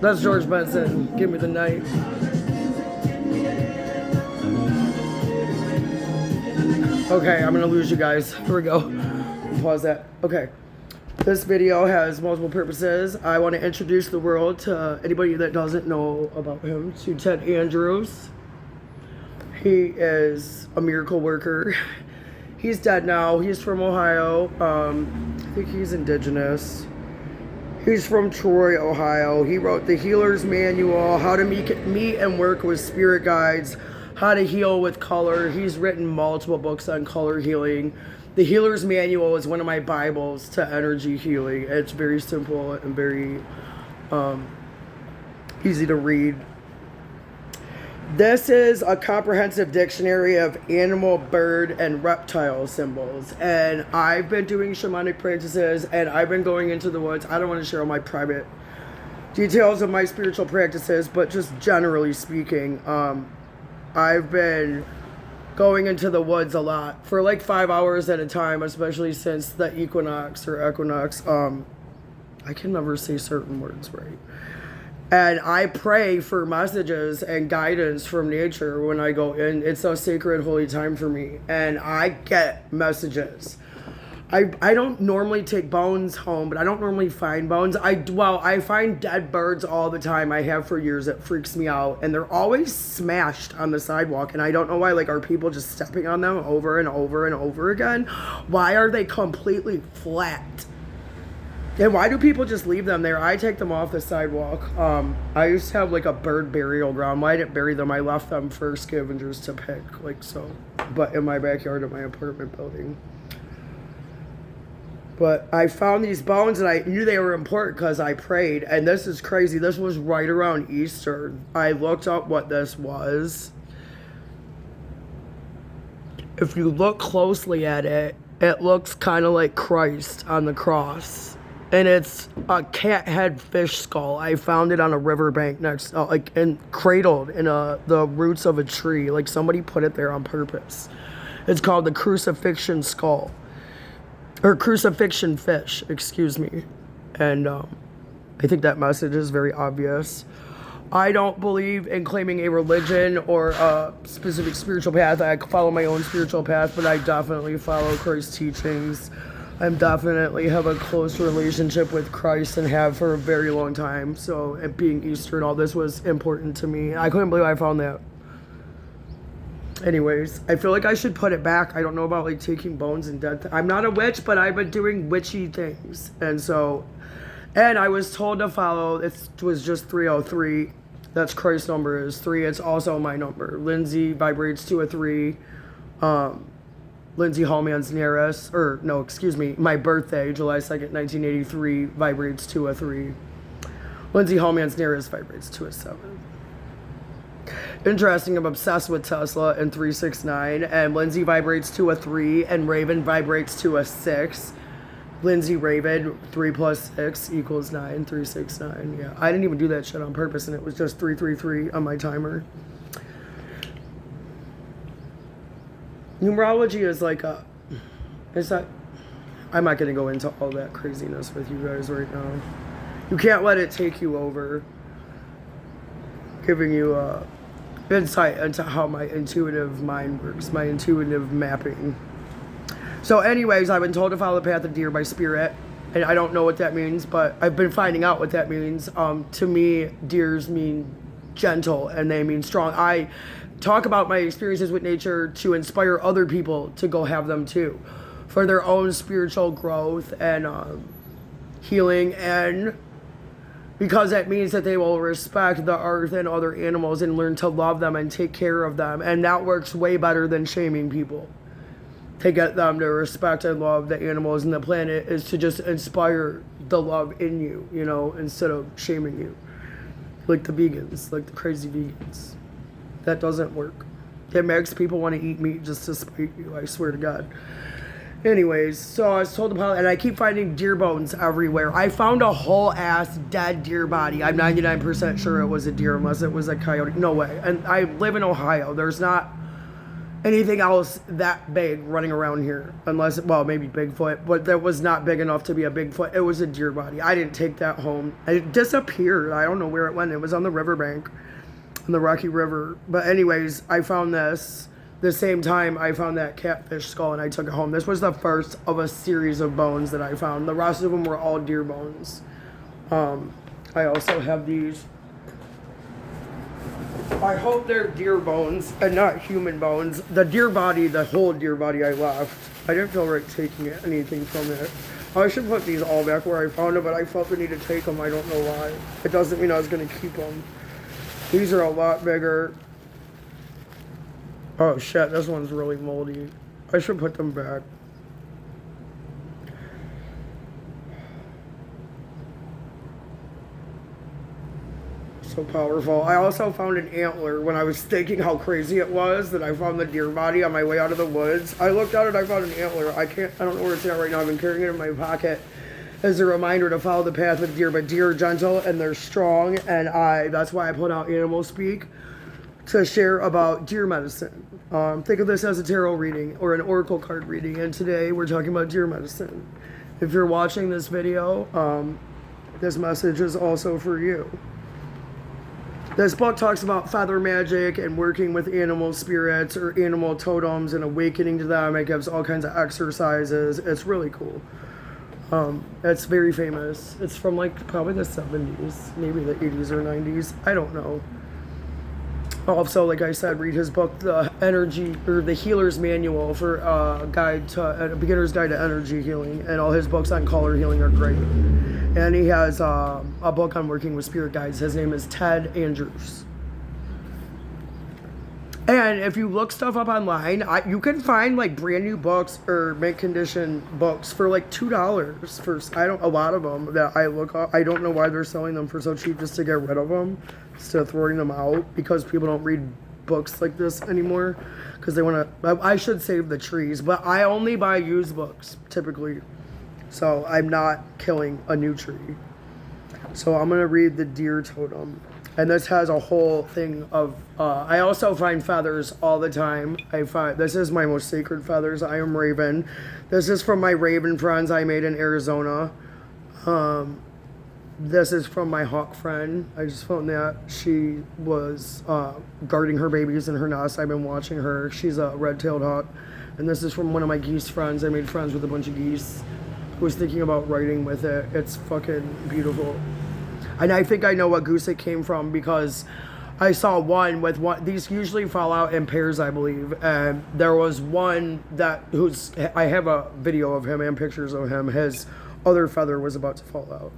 That's George Benson. Give me the night. Okay, I'm gonna lose you guys. Here we go. Pause that. Okay. This video has multiple purposes. I want to introduce the world to anybody that doesn't know about him, to Ted Andrews. He is a miracle worker. He's dead now. He's from Ohio. I think he's indigenous. He's from Troy, Ohio. He wrote the Healer's Manual, How to Meet and Work with Spirit Guides, How to Heal with Color. He's written multiple books on color healing. The Healer's Manual is one of my Bibles to energy healing. It's very simple and very easy to read. This is a comprehensive dictionary of animal, bird, and reptile symbols. And I've been doing shamanic practices, and I've been going into the woods. I don't want to share all my private details of my spiritual practices, but just generally speaking, I've been going into the woods a lot for like 5 hours at a time, especially since the equinox. I can never say certain words right. And I pray for messages and guidance from nature when I go in. It's a sacred, holy time for me. And I get messages. I don't normally take bones home, but I don't normally find bones. I find dead birds all the time. I have for years. It freaks me out. And they're always smashed on the sidewalk. And I don't know why. Like, are people just stepping on them over and over and over again? Why are they completely flat? And why do people just leave them there? I take them off the sidewalk. I used to have like a bird burial ground. Why didn't bury them? I left them for scavengers to pick, like so. But in my backyard of my apartment building. But I found these bones and I knew they were important because I prayed. And this is crazy. This was right around Easter. I looked up what this was. If you look closely at it, it looks kind of like Christ on the cross. And it's a cat head fish skull. I found it on a riverbank cradled in the roots of a tree. Like somebody put it there on purpose. It's called the crucifixion skull. Or crucifixion fish, excuse me. And I think that message is very obvious. I don't believe in claiming a religion or a specific spiritual path. I follow my own spiritual path, but I definitely follow Christ's teachings. I definitely have a close relationship with Christ and have for a very long time. So, it being Easter and all this was important to me. I couldn't believe I found that. Anyways, I feel like I should put it back. I don't know about like taking bones and dead. I'm not a witch, but I've been doing witchy things. And I was told to follow, it was just 303. That's Christ's number is 3. It's also my number. Lindsay vibrates to a 3. Lindsay Hallman's Nearest, my birthday, July 2nd, 1983, vibrates to a 3. Lindsay Hallman's Nearest vibrates to a 7. Interesting, I'm obsessed with Tesla and 369, and Lindsay vibrates to a 3, and Raven vibrates to a 6. Lindsay Raven, 3 plus 6 equals 9, 369, yeah. I didn't even do that shit on purpose, and it was just 333 on my timer. Numerology is I'm not going to go into all that craziness with you guys right now. You can't let it take you over. Giving you insight into how my intuitive mind works, my intuitive mapping. So anyways, I've been told to follow the path of deer by spirit. And I don't know what that means, but I've been finding out what that means. To me, deers mean gentle and they mean strong. I talk about my experiences with nature to inspire other people to go have them too, for their own spiritual growth and healing, and because that means that they will respect the earth and other animals and learn to love them and take care of them. And that works way better than shaming people. To get them to respect and love the animals and the planet is to just inspire the love in you, instead of shaming you. Like the vegans, like the crazy vegans. That doesn't work. It makes people want to eat meat just to spite you, I swear to God. Anyways, so I was told about, and I keep finding deer bones everywhere. I found a whole ass dead deer body. I'm 99% sure it was a deer unless it was a coyote. No way. And I live in Ohio. There's not anything else that big running around here. Unless, well, maybe Bigfoot, but that was not big enough to be a Bigfoot. It was a deer body. I didn't take that home. It disappeared. I don't know where it went. It was on the riverbank, on the Rocky River. But anyways, I found this. The same time I found that catfish skull and I took it home. This was the first of a series of bones that I found. The rest of them were all deer bones. I also have these. I hope they're deer bones and not human bones. The deer body, the whole deer body I left. I didn't feel right taking anything from it. I should put these all back where I found them, but I felt the need to take them. I don't know why. It doesn't mean I was going to keep them. These are a lot bigger. Oh shit, this one's really moldy. I should put them back. So powerful. I also found an antler when I was thinking how crazy it was that I found the deer body on my way out of the woods. I looked at it, I found an antler. I don't know where it's at right now. I've been carrying it in my pocket as a reminder to follow the path with deer. But deer are gentle and they're strong, and that's why I put out Animal Speak to share about deer medicine. Think of this as a tarot reading or an oracle card reading, and today we're talking about deer medicine. If you're watching this video, this message is also for you. This book talks about feather magic and working with animal spirits or animal totems and awakening to them. It gives all kinds of exercises. It's really cool. It's very famous. It's from like probably the 70s, maybe the 80s or 90s. I don't know. Also, like I said, read his book, The Energy or The Healer's Manual for a beginner's guide to energy healing, and all his books on color healing are great. And he has a book on working with spirit guides. His name is Ted Andrews. And if you look stuff up online, you can find like brand new books or mint condition books for like $2 for a lot of them that I look up. I don't know why they're selling them for so cheap just to get rid of them, instead of throwing them out, because people don't read books like this anymore because they want to. I should save the trees, but I only buy used books typically, so I'm not killing a new tree. So I'm gonna read the deer totem. And this has a whole thing of, I also find feathers all the time. This is my most sacred feathers. I am Raven. This is from my Raven friends I made in Arizona. This is from my hawk friend. I just found that. She was guarding her babies in her nest. I've been watching her. She's a red-tailed hawk. And this is from one of my geese friends. I made friends with a bunch of geese. I was thinking about writing with it. It's fucking beautiful. And I think I know what goose it came from because I saw one with one. These usually fall out in pairs, I believe. And there was one I have a video of him and pictures of him. His other feather was about to fall out.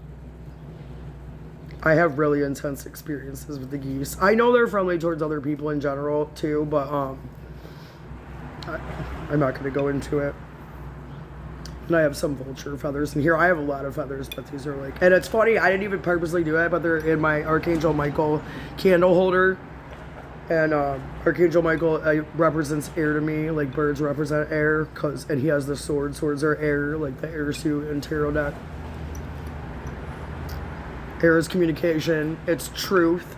I have really intense experiences with the geese. I know they're friendly towards other people in general too, but I'm not going to go into it. And I have some vulture feathers in here. I have a lot of feathers, but these are like... And it's funny, I didn't even purposely do it, but they're in my Archangel Michael candle holder. And Archangel Michael represents air to me, like birds represent air, and he has the sword. Swords are air, like the air suit and tarot deck. Air is communication. It's truth.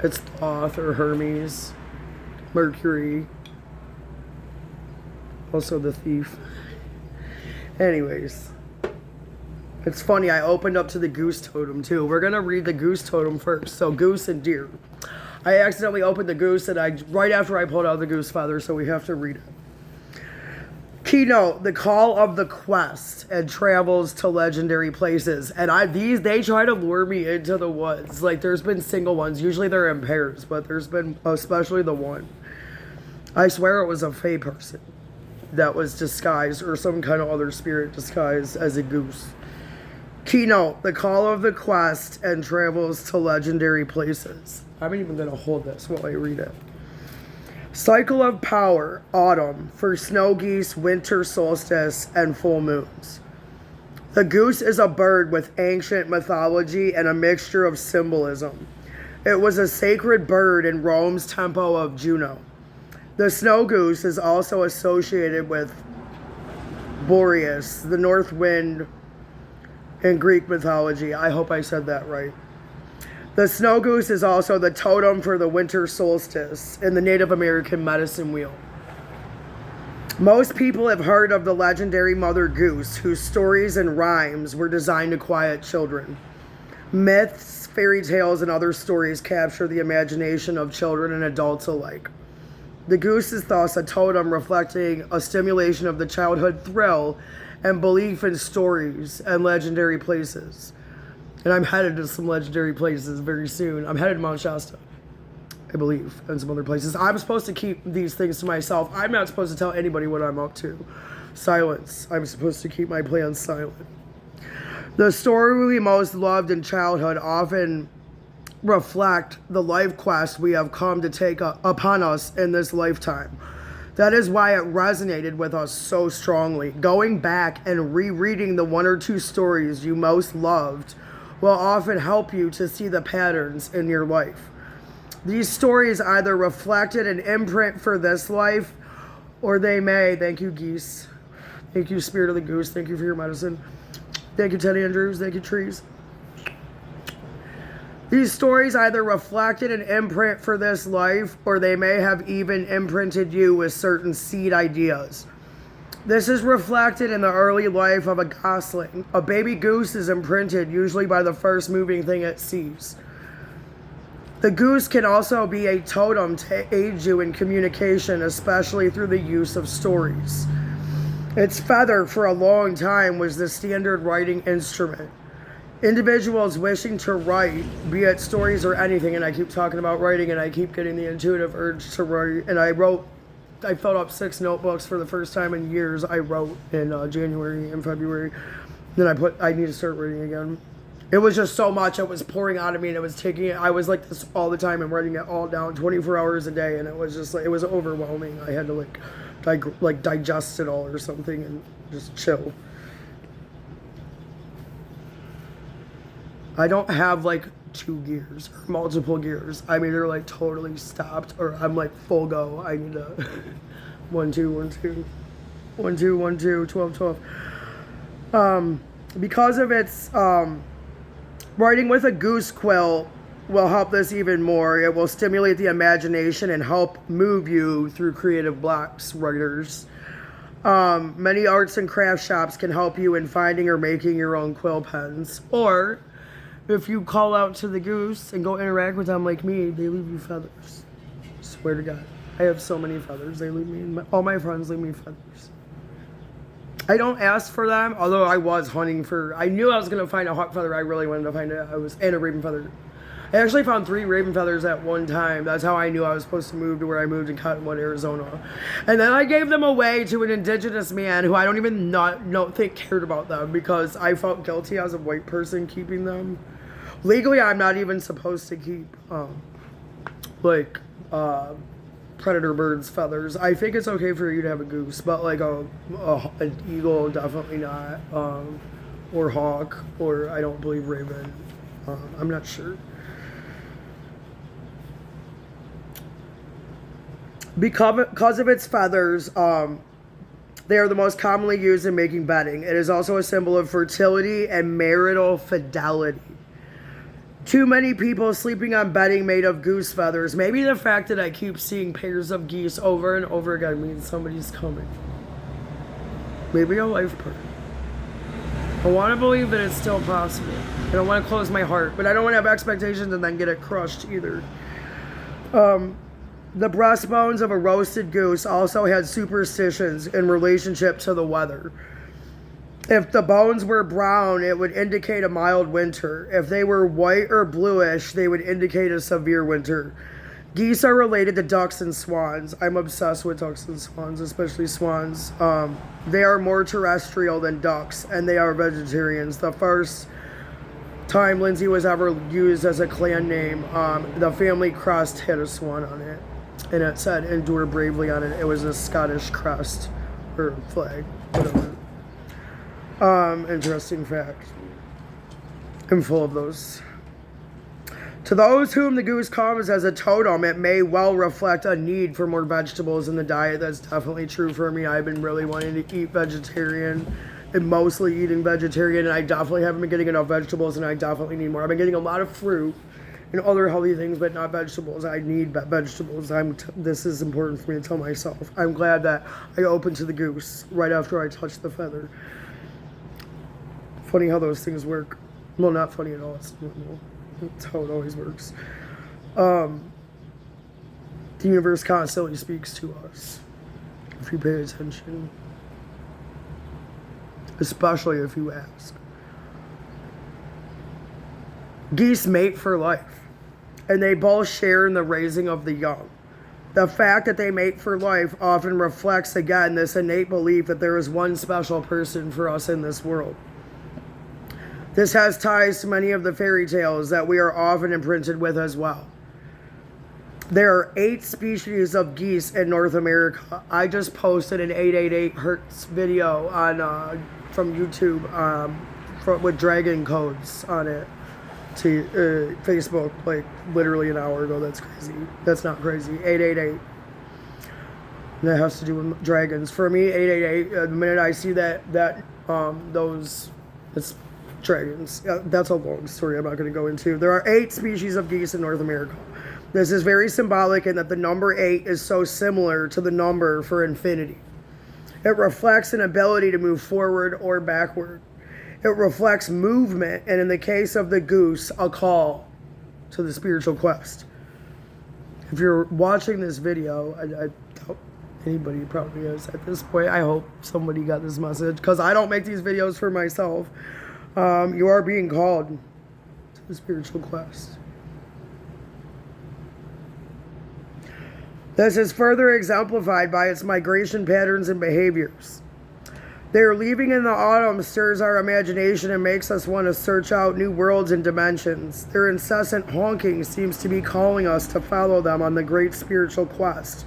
It's Thoth or Hermes. Mercury. Also the thief. Anyways. It's funny, I opened up to the goose totem too. We're going to read the goose totem first. So goose and deer. I accidentally opened the goose and right after I pulled out the goose feather, so we have to read it. Keynote, the call of the quest and travels to legendary places. And they try to lure me into the woods. Like there's been single ones. Usually they're in pairs, but there's been especially the one. I swear it was a fae person that was disguised, or some kind of other spirit disguised as a goose. Keynote, the call of the quest and travels to legendary places. I'm even going to hold this while I read it. Cycle of power, autumn, for snow geese, winter solstice, and full moons. The goose is a bird with ancient mythology and a mixture of symbolism. It was a sacred bird in Rome's temple of Juno. The snow goose is also associated with Boreas, the north wind in Greek mythology. I hope I said that right. The snow goose is also the totem for the winter solstice in the Native American medicine wheel. Most people have heard of the legendary Mother Goose, whose stories and rhymes were designed to quiet children. Myths, fairy tales, and other stories capture the imagination of children and adults alike. The goose is thus a totem reflecting a stimulation of the childhood thrill and belief in stories and legendary places. And I'm headed to some legendary places very soon. I'm headed to Mount Shasta, I believe, and some other places. I'm supposed to keep these things to myself. I'm not supposed to tell anybody what I'm up to. Silence. I'm supposed to keep my plans silent. The story we most loved in childhood often reflect the life quest we have come to take upon us in this lifetime. That is why it resonated with us so strongly. Going back and rereading the one or two stories you most loved will often help you to see the patterns in your life. These stories either reflected an imprint for this life, or they may, thank you geese, thank you Spirit of the Goose, thank you for your medicine, thank you Ted Andrews, thank you trees. These stories either reflected an imprint for this life, or they may have even imprinted you with certain seed ideas. This is reflected in the early life of a gosling. A baby goose is imprinted usually by the first moving thing it sees. The goose can also be a totem to aid you in communication, especially through the use of stories. Its feather for a long time was the standard writing instrument. Individuals wishing to write, be it stories or anything, and I keep talking about writing and I keep getting the intuitive urge to write, and I filled up 6 notebooks for the first time in years. I wrote in January and February. Then I need to start writing again. It was just so much. It was pouring out of me, and it was taking it. I was like this all the time and writing it all down 24 hours a day, and it was just like, it was overwhelming. I had to digest it all or something and just chill. I don't have like 2 gears or multiple gears. I'm either like totally stopped or I'm like full go. I need to 1 2 1 2 1 2 1 2 12 12. Because of its writing with a goose quill will help this even more. It will stimulate the imagination and help move you through creative blocks, writers. Many arts and craft shops can help you in finding or making your own quill pens, or if you call out to the goose and go interact with them like me, they leave you feathers. Swear to God. I have so many feathers. They leave me, all my friends leave me feathers. I don't ask for them, although I was hunting for, I knew I was going to find a hawk feather. I really wanted to find it. And a raven feather. I actually found 3 raven feathers at one time. That's how I knew I was supposed to move to where I moved in Cottonwood, Arizona. And then I gave them away to an indigenous man who I don't even think cared about them, because I felt guilty as a white person keeping them. Legally, I'm not even supposed to keep predator birds' feathers. I think it's okay for you to have a goose, but like an eagle, definitely not. Or hawk, or I don't believe raven. I'm not sure. Because of its feathers, they are the most commonly used in making bedding. It is also a symbol of fertility and marital fidelity. Too many people sleeping on bedding made of goose feathers. Maybe the fact that I keep seeing pairs of geese over and over again means somebody's coming. Maybe a life partner. I want to believe that it's still possible. I don't want to close my heart, but I don't want to have expectations and then get it crushed either. The breastbones of a roasted goose also had superstitions in relationship to the weather. If the bones were brown, it would indicate a mild winter. If they were white or bluish, they would indicate a severe winter. Geese are related to ducks and swans. I'm obsessed with ducks and swans, especially swans. They are more terrestrial than ducks, and they are vegetarians. The first time Lindsay was ever used as a clan name, the family crest had a swan on it, and it said "Endure bravely" on it. It was a Scottish crest or flag, whatever. Interesting fact. I'm full of those. To those whom the goose comes as a totem, it may well reflect a need for more vegetables in the diet. That's definitely true for me. I've been really wanting to eat vegetarian and mostly eating vegetarian, and I definitely haven't been getting enough vegetables, and I definitely need more. I've been getting a lot of fruit and other healthy things, but not vegetables. I need vegetables. This is important for me to tell myself. I'm glad that I opened to the goose right after I touched the feather. Funny how those things work. Well, not funny at all. It's normal. That's how it always works. The universe constantly speaks to us if you pay attention, especially if you ask. Geese mate for life, and they both share in the raising of the young. The fact that they mate for life often reflects again this innate belief that there is one special person for us in this world. This has ties to many of the fairy tales that we are often imprinted with as well. There are 8 species of geese in North America. I just posted an 888 Hertz video on from YouTube with dragon codes on it to Facebook like literally an hour ago. That's crazy. That's not crazy. 888. And that has to do with dragons. For me, 888. The minute I see those, it's dragons. That's a long story I'm not going to go into. There are 8 species of geese in North America. This is very symbolic in that the number 8 is so similar to the number for infinity. It reflects an ability to move forward or backward. It reflects movement, and in the case of the goose, a call to the spiritual quest. If you're watching this video, I doubt anybody probably is at this point. I hope somebody got this message, because I don't make these videos for myself. You are being called to the spiritual quest. This is further exemplified by its migration patterns and behaviors. Their leaving in the autumn stirs our imagination and makes us want to search out new worlds and dimensions. Their incessant honking seems to be calling us to follow them on the great spiritual quest.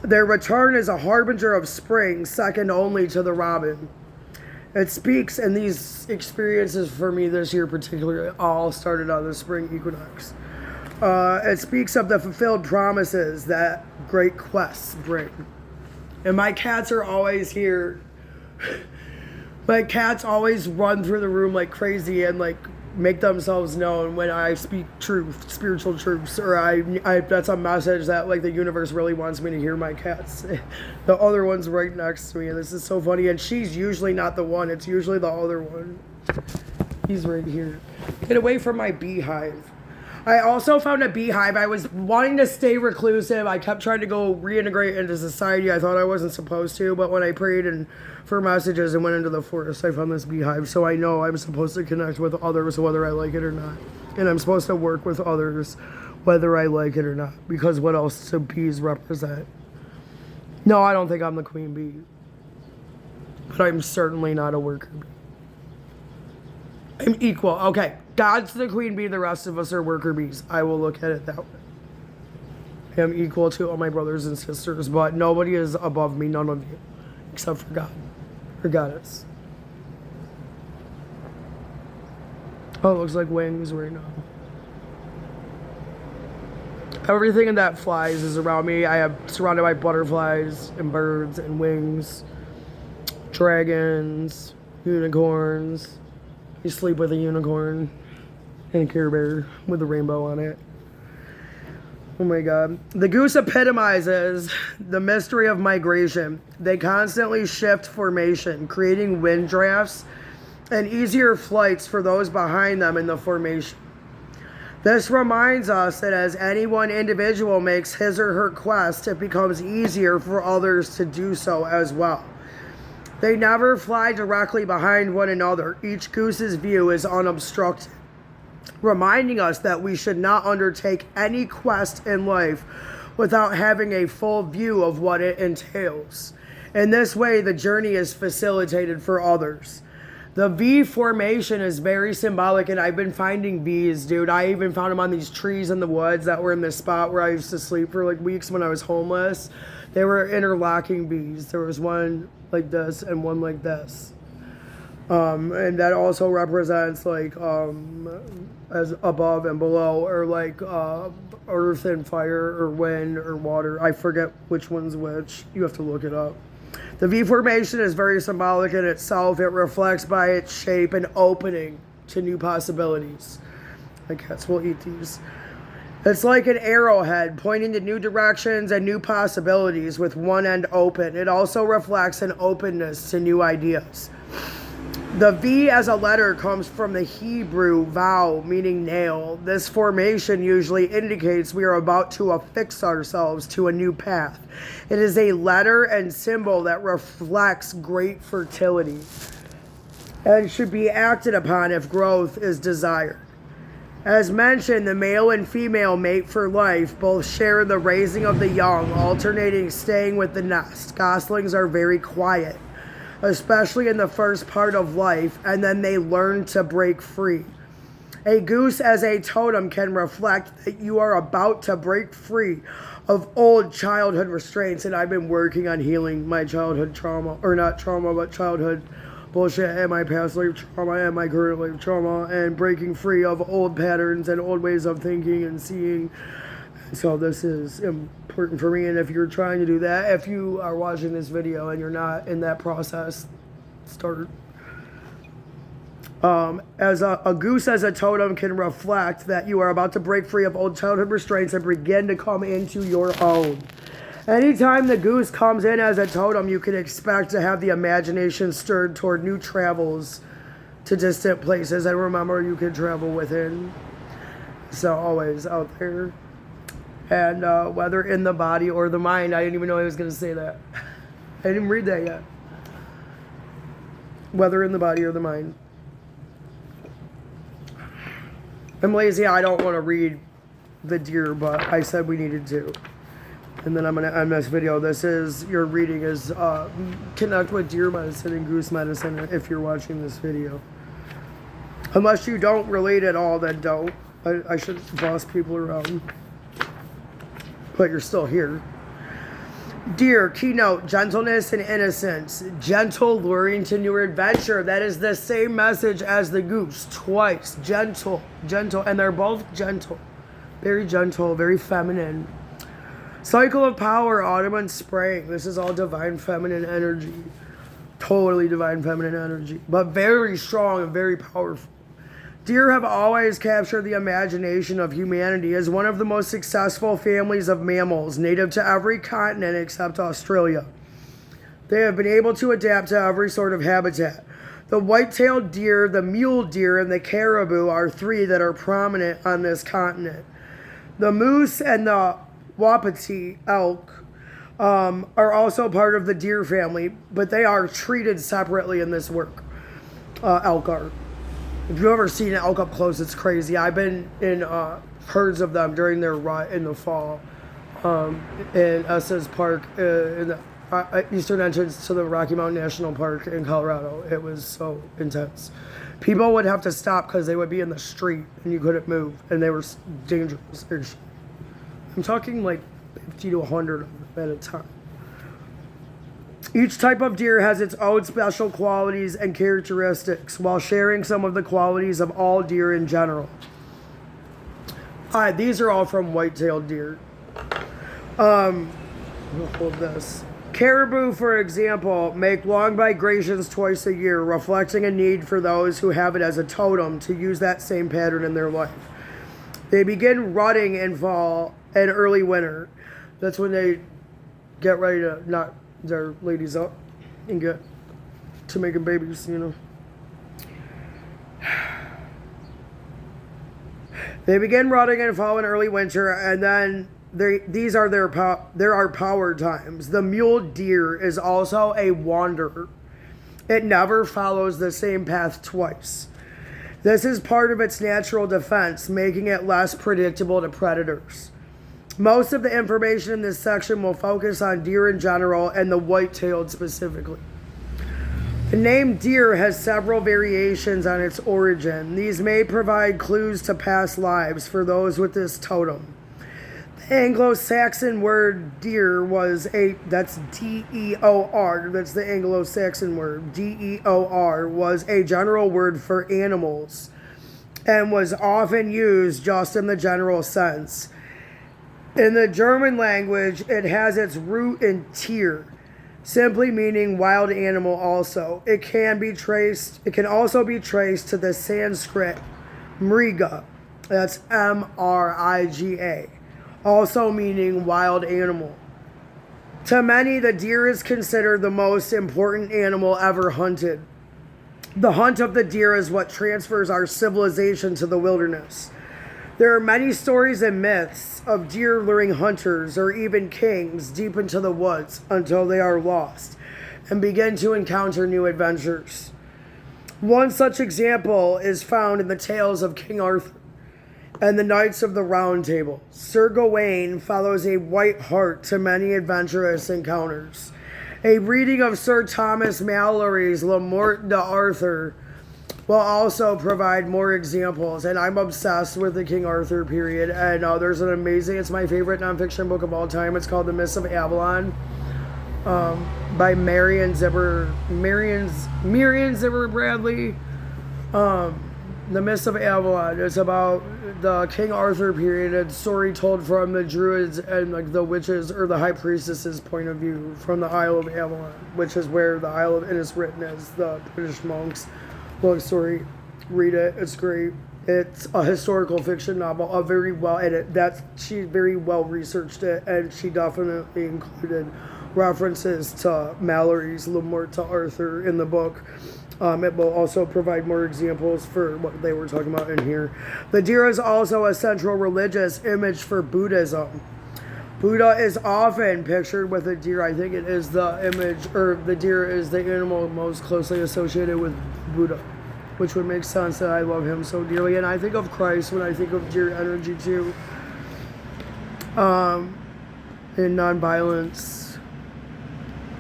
Their return is a harbinger of spring, second only to the robin. It speaks, and these experiences for me this year particularly all started on the spring equinox. It speaks of the fulfilled promises that great quests bring. And my cats are always here. My cats always run through the room like crazy and like make themselves known when I speak truth, spiritual truths, or I that's a message that like the universe really wants me to hear. My cats. The other one's right next to me, and this is so funny. And she's usually not the one, it's usually the other one. He's right here. Get away from my beehive. I also found a beehive. I was wanting to stay reclusive. I kept trying to go reintegrate into society. I thought I wasn't supposed to, but when I prayed and for messages and went into the forest, I found this beehive. So I know I'm supposed to connect with others whether I like it or not. And I'm supposed to work with others whether I like it or not. Because what else do bees represent? No, I don't think I'm the queen bee. But I'm certainly not a worker bee. I'm equal. Okay. God's the queen bee, the rest of us are worker bees. I will look at it that way. I'm equal to all my brothers and sisters, but nobody is above me, none of you, except for God, or Goddess. Oh, it looks like wings right now. Everything that flies is around me. I am surrounded by butterflies and birds and wings, dragons, unicorns. You sleep with a unicorn and a Care Bear with a rainbow on it. Oh my God. The goose epitomizes the mystery of migration. They constantly shift formation, creating wind drafts and easier flights for those behind them in the formation. This reminds us that as any one individual makes his or her quest, it becomes easier for others to do so as well. They never fly directly behind one another. Each goose's view is unobstructed, reminding us that we should not undertake any quest in life without having a full view of what it entails. In this way, the journey is facilitated for others. The V formation is very symbolic, and I've been finding V's, dude. I even found them on these trees in the woods that were in this spot where I used to sleep for like weeks when I was homeless. They were interlocking V's. There was one like this and one like this. And that also represents like as above and below, or like earth and fire, or wind or water. I forget which one's which. You have to look it up. The V formation is very symbolic in itself. It reflects by its shape an opening to new possibilities. My cats will eat these. It's like an arrowhead pointing to new directions and new possibilities with one end open. It also reflects an openness to new ideas. The V as a letter comes from the Hebrew vow, meaning nail. This formation usually indicates we are about to affix ourselves to a new path. It is a letter and symbol that reflects great fertility and should be acted upon if growth is desired. As mentioned, the male and female mate for life. Both share the raising of the young, alternating staying with the nest. Goslings are very quiet, especially in the first part of life, and then they learn to break free. A goose as a totem can reflect that you are about to break free of old childhood restraints, and I've been working on healing my childhood trauma, or not trauma, but childhood bullshit, and my past life trauma and my current life trauma, and breaking free of old patterns and old ways of thinking and seeing. So this is important for me, and if you're trying to do that, if you are watching this video and you're not in that process, start. As a goose as a totem can reflect that you are about to break free of old childhood restraints and begin to come into your own. Anytime the goose comes in as a totem, you can expect to have the imagination stirred toward new travels to distant places. And remember, you can travel within. So always out there. And whether in the body or the mind. I didn't even know I was going to say that. I didn't read that yet. Whether in the body or the mind. I'm lazy. I don't want to read the deer, but I said we needed to. And then I'm going to end this video. This is, your reading is connect with deer medicine and goose medicine if you're watching this video. Unless you don't relate at all, then don't. I should boss people around. But you're still here. Deer, keynote, gentleness and innocence. Gentle, luring to new adventure. That is the same message as the goose. Twice. Gentle, gentle. And they're both gentle. Very gentle, very feminine. Cycle of power, autumn and spring. This is all divine feminine energy. Totally divine feminine energy. But very strong and very powerful. Deer have always captured the imagination of humanity as one of the most successful families of mammals, native to every continent except Australia. They have been able to adapt to every sort of habitat. The white-tailed deer, the mule deer, and the caribou are three that are prominent on this continent. The moose and the wapiti elk are also part of the deer family, but they are treated separately in this work. Elk are. If you've ever seen an elk up close, it's crazy. I've been in herds of them during their rut in the fall in Estes Park, in the eastern entrance to the Rocky Mountain National Park in Colorado. It was so intense. People would have to stop because they would be in the street and you couldn't move, and they were dangerous. I'm talking like 50 to 100 at a time. Each type of deer has its own special qualities and characteristics, while sharing some of the qualities of all deer in general. Alright, these are all from white-tailed deer. We'll hold this. Caribou, for example, make long migrations twice a year, reflecting a need for those who have it as a totem to use that same pattern in their life. They begin rutting in fall and early winter. That's when they get ready to knock their ladies up and get to making babies, you know. They begin rutting in fall and early winter, and then these are there are power times. The mule deer is also a wanderer. It never follows the same path twice. This is part of its natural defense, making it less predictable to predators. Most of the information in this section will focus on deer in general and the white-tailed specifically. The name deer has several variations on its origin. These may provide clues to past lives for those with this totem. The Anglo-Saxon word deer that's D-E-O-R, that's the Anglo-Saxon word, D-E-O-R, was a general word for animals and was often used just in the general sense. In the German language, it has its root in Tier, simply meaning wild animal also. It can also be traced to the Sanskrit mriga, That's Mriga, also meaning wild animal. To many, the deer is considered the most important animal ever hunted. The hunt of the deer is what transfers our civilization to the wilderness. There are many stories and myths of deer luring hunters or even kings deep into the woods until they are lost and begin to encounter new adventures. One such example is found in the tales of King Arthur and the Knights of the Round Table. Sir Gawain follows a white hart to many adventurous encounters. A reading of Sir Thomas Malory's Le Morte d'Arthur will also provide more examples, and I'm obsessed with the King Arthur period, and there's an amazing, it's my favorite nonfiction book of all time. It's called The Mists of Avalon, by Marion Zimmer Bradley. The Mists of Avalon. It's about the King Arthur period. It's story told from the Druids and like the witches or the high priestesses' point of view from the Isle of Avalon, which is where the Isle of Innis written as the British monks. Long story. Read it. It's great. It's a historical fiction novel. She very well researched it, and she definitely included references to Malory's Le Morte d'Arthur in the book. It will also provide more examples for what they were talking about in here. The deer is also a central religious image for Buddhism. Buddha is often pictured with a deer. I think it is the image, or the deer is the animal most closely associated with Buddha, which would make sense that I love him so dearly. And I think of Christ when I think of deer energy too. In nonviolence,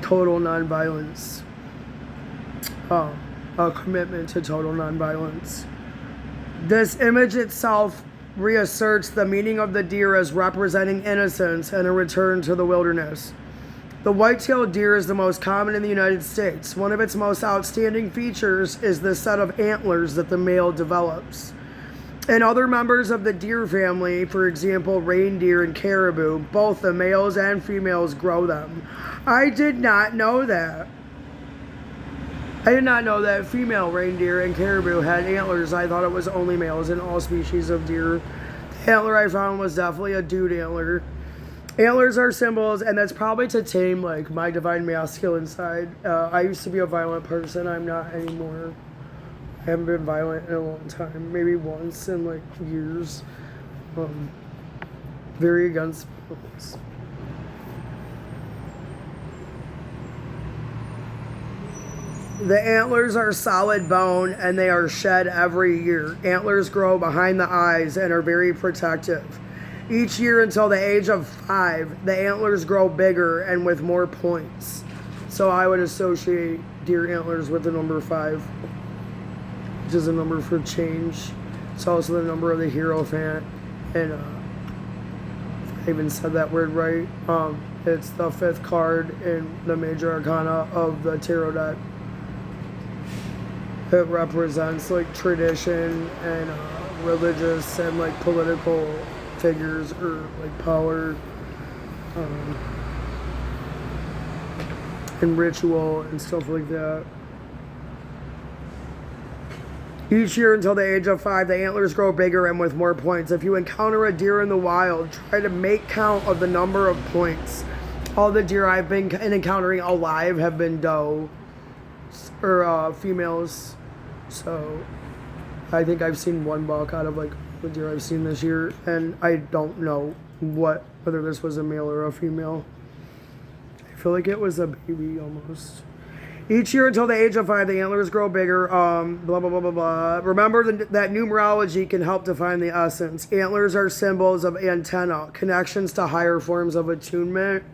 total nonviolence. A commitment to total nonviolence. This image itself reasserts the meaning of the deer as representing innocence and a return to the wilderness. The white-tailed deer is the most common in the United States. One of its most outstanding features is the set of antlers that the male develops. In other members of the deer family, for example, reindeer and caribou, both the males and females grow them. I did not know that. I did not know that female reindeer and caribou had antlers. I thought it was only males in all species of deer. The antler I found was definitely a dude antler. Antlers are symbols, and that's probably to tame like my divine masculine side. I used to be a violent person. I'm not anymore. I haven't been violent in a long time. Maybe once in like years. Very against violence. The antlers are solid bone and they are shed every year. Antlers grow behind the eyes and are very protective. Each year until the age of 5, the antlers grow bigger and with more points. So I would associate deer antlers with the number 5, which is a number for change. It's also the number of the Hierophant. And I even said that word right. It's the 5th card in the major arcana of the tarot deck. It represents like tradition and religious and like political figures or like power and ritual and stuff like that. Each year until the age of 5, the antlers grow bigger and with more points. If you encounter a deer in the wild, try to make count of the number of points. All the deer I've been encountering alive have been doe or females. So I think I've seen one buck out of like the deer I've seen this year, and I don't know whether this was a male or a female. I feel like it was a baby almost. Each year until the age of 5, the antlers grow bigger. Blah blah blah blah blah. Remember that numerology can help define the essence. Antlers are symbols of antenna, connections to higher forms of attunement.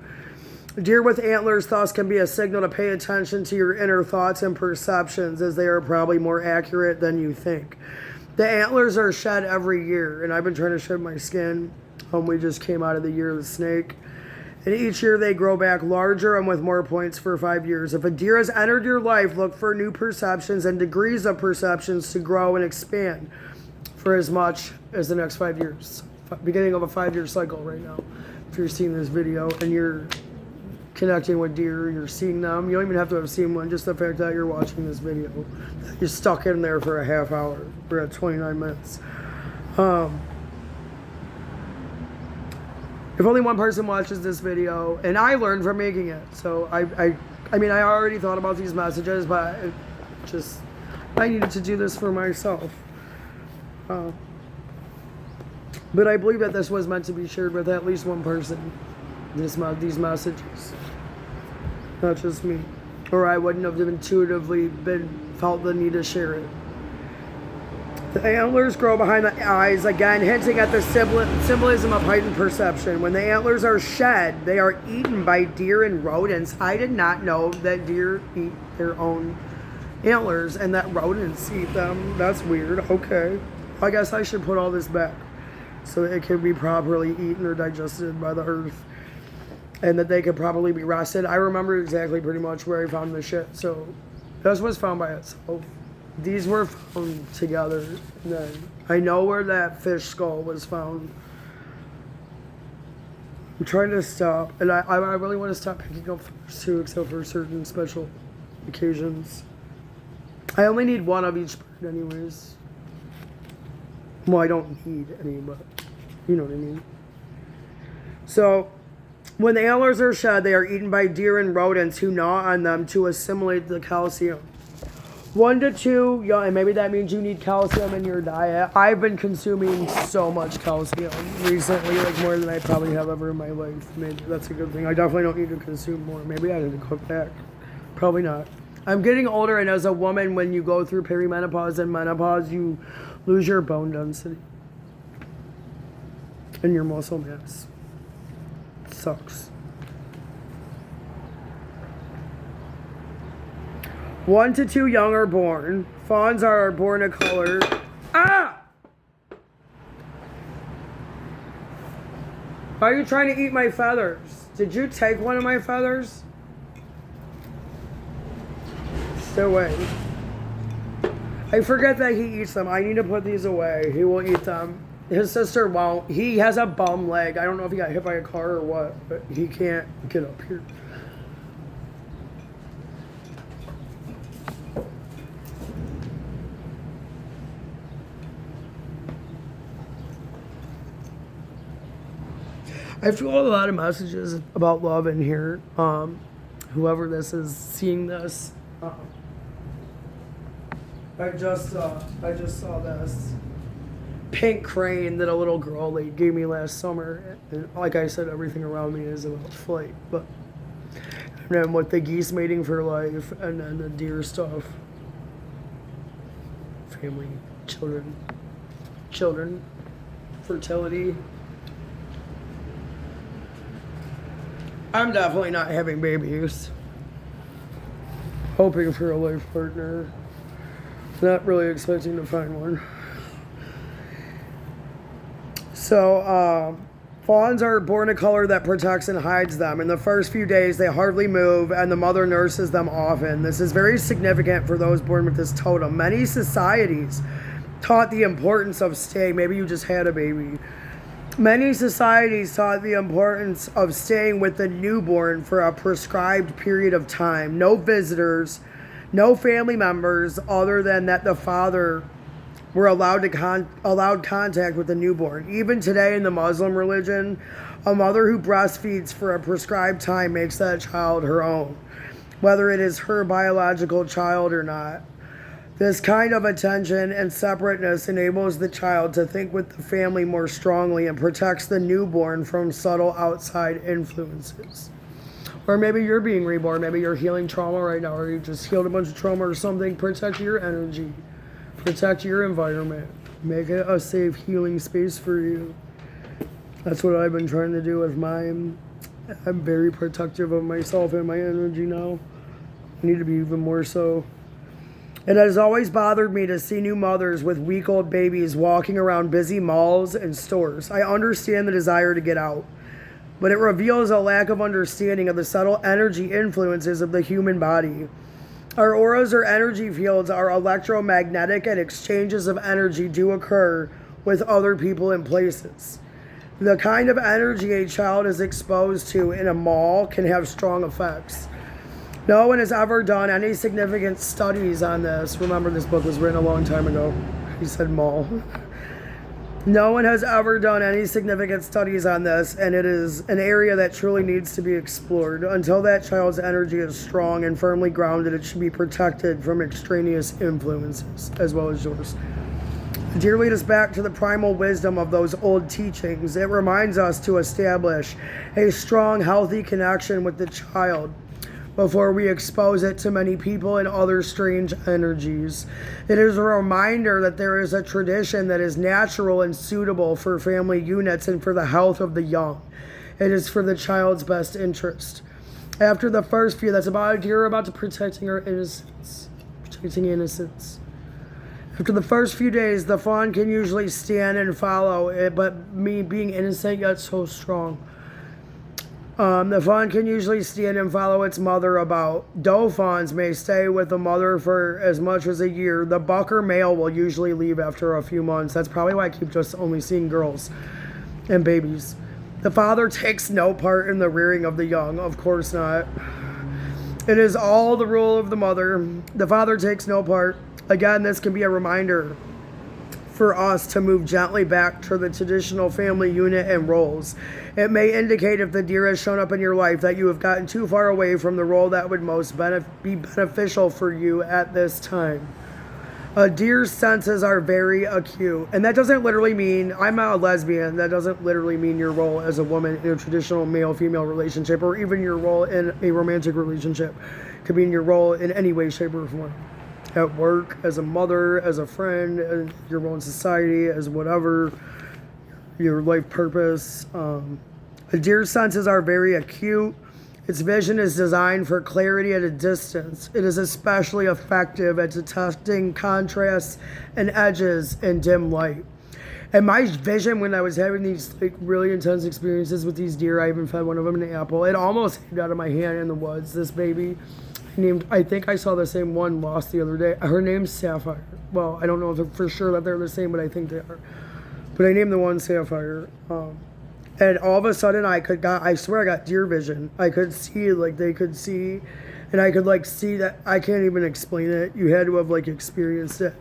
Deer with antlers thus can be a signal to pay attention to your inner thoughts and perceptions, as they are probably more accurate than you think. The antlers are shed every year, and I've been trying to shed my skin. We just came out of the year of the snake. And each year they grow back larger and with more points for 5 years. If a deer has entered your life, look for new perceptions and degrees of perceptions to grow and expand for as much as the next 5 years. Beginning of a 5-year cycle right now. If you're seeing this video and you're connecting with deer, you're seeing them. You don't even have to have seen one, just the fact that you're watching this video. You're stuck in there for a half hour. We're at 29 minutes. Um, if only one person watches this video, and I learned from making it, so I mean, I already thought about these messages, but I needed to do this for myself. But I believe that this was meant to be shared with at least one person. These messages, not just me, or I wouldn't have intuitively felt the need to share it. The antlers grow behind the eyes, again hinting at the symbolism of heightened perception. When the antlers are shed, they are eaten by deer and rodents. I did not know that deer eat their own antlers and that rodents eat them. That's weird. Okay. I guess I should put all this back so it can be properly eaten or digested by the earth, and that they could probably be rested. I remember exactly pretty much where I found the shit, so this was found by itself. These were found together. And then I know where that fish skull was found. I'm trying to stop, and I really want to stop picking up fish too, except for certain special occasions. I only need one of each bird anyways. Well, I don't need any, but you know what I mean. So, when the antlers are shed, they are eaten by deer and rodents who gnaw on them to assimilate the calcium. 1 to 2, yeah, and maybe that means you need calcium in your diet. I've been consuming so much calcium recently, like more than I probably have ever in my life. Maybe that's a good thing. I definitely don't need to consume more. Maybe I need to cut back. Probably not. I'm getting older, and as a woman, when you go through perimenopause and menopause, you lose your bone density and your muscle mass. It sucks. 1 to 2 young are born. Fawns are born a color. Ah! Why are you trying to eat my feathers? Did you take one of my feathers? Stay away. I forget that he eats them. I need to put these away. He will eat them. His sister won't. He has a bum leg. I don't know if he got hit by a car or what, but he can't get up here. I feel a lot of messages about love in here. Whoever this is seeing this, I just saw this pink crane that a little girl gave me last summer. And like I said, everything around me is about flight. But and then with the geese mating for life, and then the deer stuff, family, children, fertility. I'm definitely not having babies. Hoping for a life partner. Not really expecting to find one. So, fawns are born a color that protects and hides them. In the first few days, they hardly move, and the mother nurses them often. This is very significant for those born with this totem. Many societies taught the importance of staying. Maybe you just had a baby. Many societies taught the importance of staying with the newborn for a prescribed period of time. No visitors, no family members other than that the father were allowed contact with the newborn. Even today in the Muslim religion, a mother who breastfeeds for a prescribed time makes that child her own, whether it is her biological child or not. This kind of attention and separateness enables the child to think with the family more strongly and protects the newborn from subtle outside influences. Or maybe you're being reborn. Maybe you're healing trauma right now, or you just healed a bunch of trauma or something. Protect your energy. Protect your environment. Make it a safe healing space for you. That's what I've been trying to do with mine. I'm very protective of myself and my energy now. I need to be even more so. It has always bothered me to see new mothers with week-old babies walking around busy malls and stores. I understand the desire to get out, but it reveals a lack of understanding of the subtle energy influences of the human body. Our auras or energy fields are electromagnetic, and exchanges of energy do occur with other people and places. The kind of energy a child is exposed to in a mall can have strong effects. No one has ever done any significant studies on this. Remember, this book was written a long time ago. He said mall. No one has ever done any significant studies on this, and it is an area that truly needs to be explored. Until that child's energy is strong and firmly grounded, it should be protected from extraneous influences, as well as yours. Deer lead us back to the primal wisdom of those old teachings. It reminds us to establish a strong, healthy connection with the child before we expose it to many people and other strange energies. It is a reminder that there is a tradition that is natural and suitable for family units and for the health of the young. It is for the child's best interest. After the first few, that's about a deer about to protecting her innocence. Protecting innocence. After the first few days, the fawn can usually stand and follow it, but me being innocent yet so strong. The fawn can usually stand and follow its mother about. Doe fawns may stay with the mother for as much as a year. The buck or male will usually leave after a few months. That's probably why I keep just only seeing girls and babies. The father takes no part in the rearing of the young. Of course not. It is all the rule of the mother. The father takes no part. Again, this can be a reminder for us to move gently back to the traditional family unit and roles. It may indicate, if the deer has shown up in your life, that you have gotten too far away from the role that would most be beneficial for you at this time. A deer's senses are very acute, and that doesn't literally mean, I'm not a lesbian, that doesn't literally mean your role as a woman in a traditional male-female relationship, or even your role in a romantic relationship. It could mean your role in any way, shape, or form. At work, as a mother, as a friend, your role in society, as whatever, your life purpose. A deer's senses are very acute. Its vision is designed for clarity at a distance. It is especially effective at detecting contrasts and edges in dim light. And my vision, when I was having these really intense experiences with these deer, I even fed one of them an apple. It almost came out of my hand in the woods. This baby, I think I saw the same one lost the other day. Her name's Sapphire. Well, I don't know if for sure that they're the same, but I think they are. But I named the one Sapphire. And all of a sudden I swear I got deer vision. I could see, they could see, and I could see that. I can't even explain it. You had to have experienced it.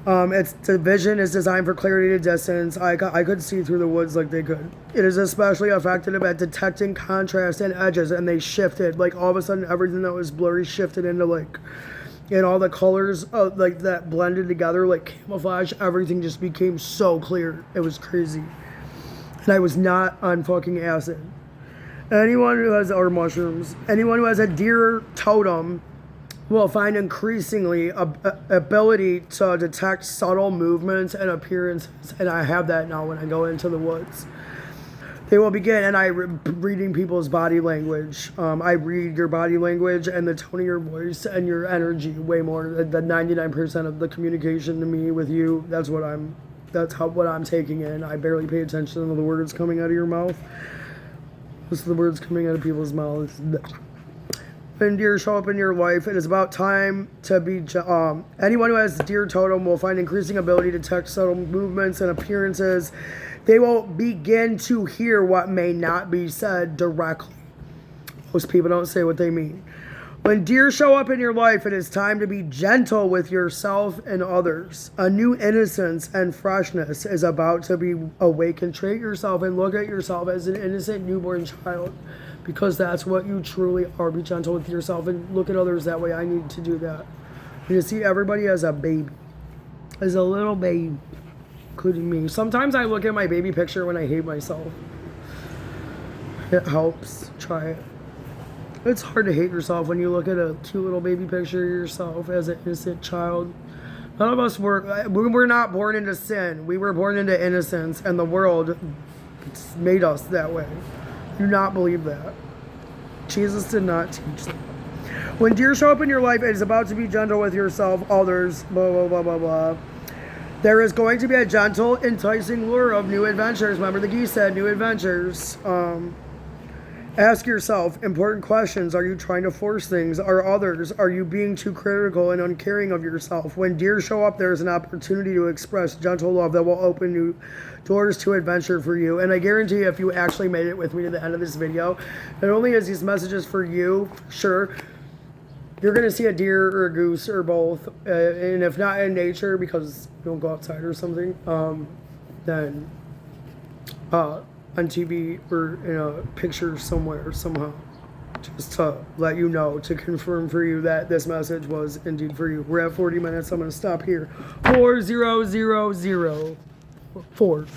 The vision is designed for clarity at distance. I could see through the woods like they could. It is especially effective at detecting contrast and edges, and they shifted. All of a sudden, everything that was blurry shifted into and all the colors that blended together, camouflage. Everything just became so clear. It was crazy. And I was not on fucking acid. Or mushrooms. Anyone who has a deer totem will find increasingly ability to detect subtle movements and appearances. And I have that now when I go into the woods. They will begin, and reading people's body language. I read your body language and the tone of your voice and your energy way more. The 99% of the communication to me with you, that's what I'm taking in. I barely pay attention to the words coming out of your mouth. Most of the words coming out of people's mouths. When deer show up in your life, it is about time to be. Anyone who has deer totem will find increasing ability to detect subtle movements and appearances. They will begin to hear what may not be said directly. Most people don't say what they mean. When deer show up in your life, it is time to be gentle with yourself and others. A new innocence and freshness is about to be awakened. Treat yourself and look at yourself as an innocent newborn child, because that's what you truly are. Be gentle with yourself and look at others that way. I need to do that. You see everybody as a baby, as a little baby, including me. Sometimes I look at my baby picture when I hate myself. It helps. Try it. It's hard to hate yourself when you look at a cute little baby picture of yourself as an innocent child. None of us we're not born into sin. We were born into innocence, and the world made us that way. Do not believe that. Jesus did not teach that. When deer show up in your life, it is about to be gentle with yourself, others, blah, blah, blah, blah, blah. There is going to be a gentle, enticing lure of new adventures. Remember the geese said, new adventures. Ask yourself important questions. Are you trying to force things? Are you being too critical and uncaring of yourself? When deer show up, there is an opportunity to express gentle love that will open new doors to adventure for you. And I guarantee you, if you actually made it with me to the end of this video, not only is these messages for you, sure, you're going to see a deer or a goose or both. And if not in nature, because you don't go outside or something, than on TV or in a picture somewhere, somehow. Just to let you know, to confirm for you that this message was indeed for you. We're at 40 minutes. I'm going to stop here. 4004.